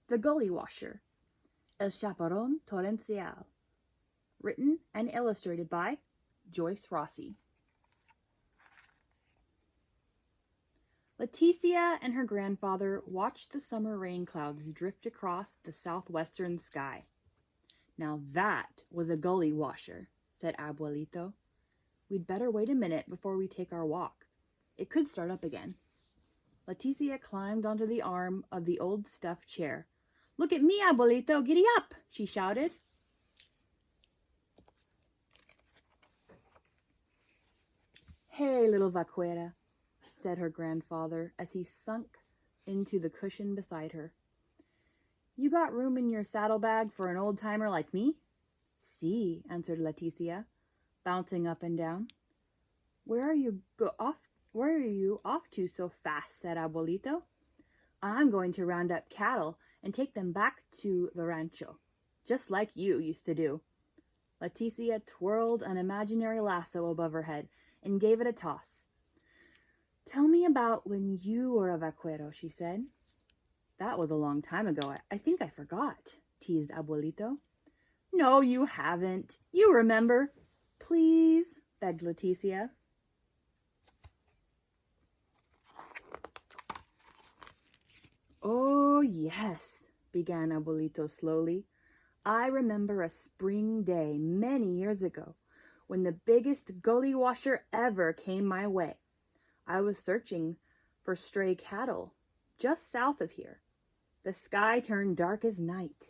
The Gullywasher, El Chaparrón Torrencial. Written and illustrated by Joyce Rossi. Leticia and her grandfather watched the summer rain clouds drift across the southwestern sky. Now that was a gullywasher, said Abuelito. We'd better wait a minute before we take our walk. It could start up again. Leticia climbed onto the arm of the old stuffed chair. Look at me, Abuelito, giddy up, she shouted. Hey, little vaquera, said her grandfather as he sunk into the cushion beside her. You got room in your saddlebag for an old-timer like me? Sí, answered Leticia, bouncing up and down. Where are you off to so fast? Said Abuelito. I'm going to round up cattle and take them back to the rancho, just like you used to do. Leticia twirled an imaginary lasso above her head and gave it a toss. Tell me about when you were a vaquero, she said. That was a long time ago. I think I forgot, teased Abuelito. No, you haven't. You remember. Please, begged Leticia. Oh, yes, began Abuelito slowly. I remember a spring day many years ago when the biggest gullywasher ever came my way. I was searching for stray cattle just south of here. The sky turned dark as night.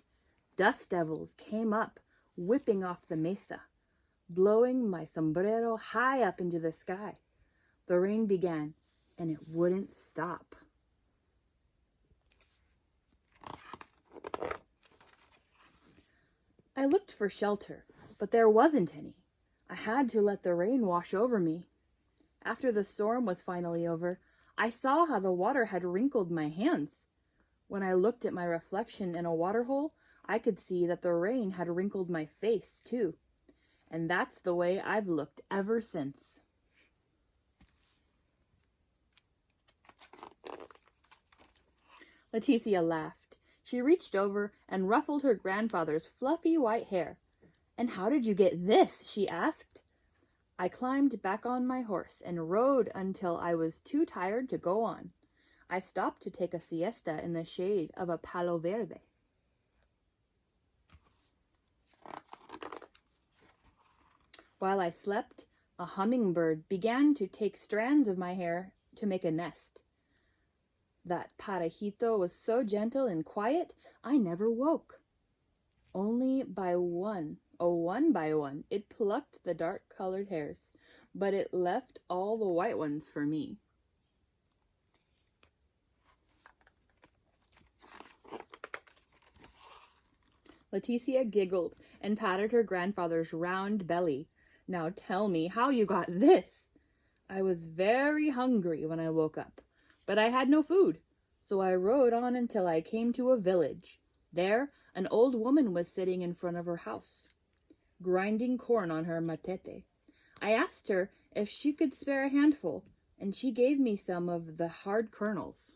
Dust devils came up, whipping off the mesa, blowing my sombrero high up into the sky. The rain began, and it wouldn't stop. I looked for shelter, but there wasn't any. I had to let the rain wash over me. After the storm was finally over, I saw how the water had wrinkled my hands. When I looked at my reflection in a waterhole, I could see that the rain had wrinkled my face, too. And that's the way I've looked ever since. Leticia laughed. She reached over and ruffled her grandfather's fluffy white hair. And how did you get this? She asked. I climbed back on my horse and rode until I was too tired to go on. I stopped to take a siesta in the shade of a palo verde. While I slept, a hummingbird began to take strands of my hair to make a nest. That parejito was so gentle and quiet, I never woke. Only by one by one, it plucked the dark-colored hairs, but it left all the white ones for me. Leticia giggled and patted her grandfather's round belly. Now tell me how you got this. I was very hungry when I woke up, but I had no food, so I rode on until I came to a village. There, an old woman was sitting in front of her house, grinding corn on her matete. I asked her if she could spare a handful, and she gave me some of the hard kernels.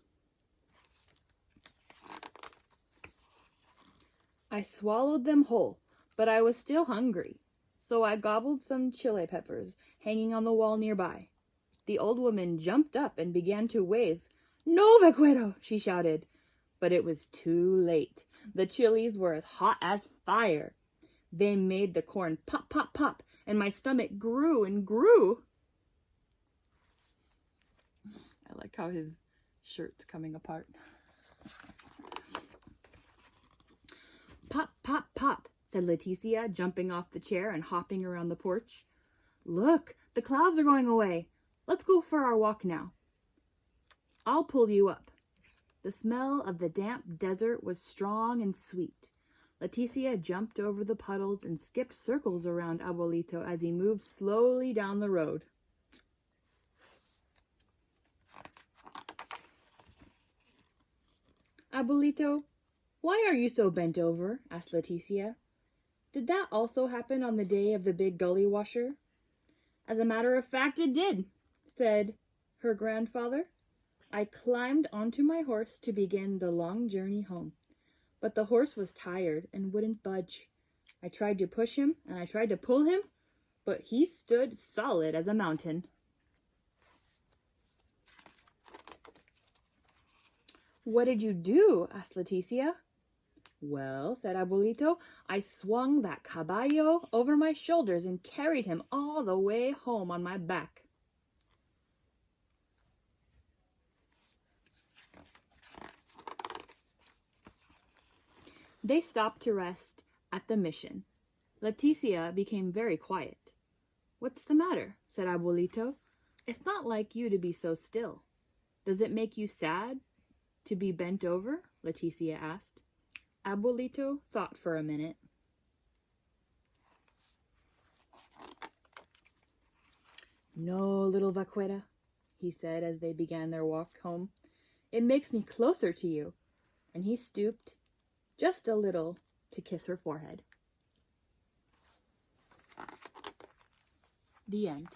I swallowed them whole, but I was still hungry, so I gobbled some chili peppers hanging on the wall nearby. The old woman jumped up and began to wave. No, vaquero, she shouted. But it was too late. The chilies were as hot as fire. They made the corn pop, pop, pop, and my stomach grew and grew. I like how his shirt's coming apart. Pop, pop, pop, said Leticia, jumping off the chair and hopping around the porch. Look, the clouds are going away. Let's go for our walk now. I'll pull you up. The smell of the damp desert was strong and sweet. Leticia jumped over the puddles and skipped circles around Abuelito as he moved slowly down the road. Abuelito, why are you so bent over? Asked Leticia. Did that also happen on the day of the big gullywasher? As a matter of fact, it did, said her grandfather. I climbed onto my horse to begin the long journey home. But the horse was tired and wouldn't budge. I tried to push him and I tried to pull him, but he stood solid as a mountain. "What did you do?" asked Leticia. "Well," said Abuelito, "I swung that caballo over my shoulders and carried him all the way home on my back." They stopped to rest at the mission. Leticia became very quiet. "What's the matter?" said Abuelito. "It's not like you to be so still. Does it make you sad to be bent over?" Leticia asked. Abuelito thought for a minute. "No, little vaquera," he said as they began their walk home. "It makes me closer to you." And he stooped just a little to kiss her forehead. The end.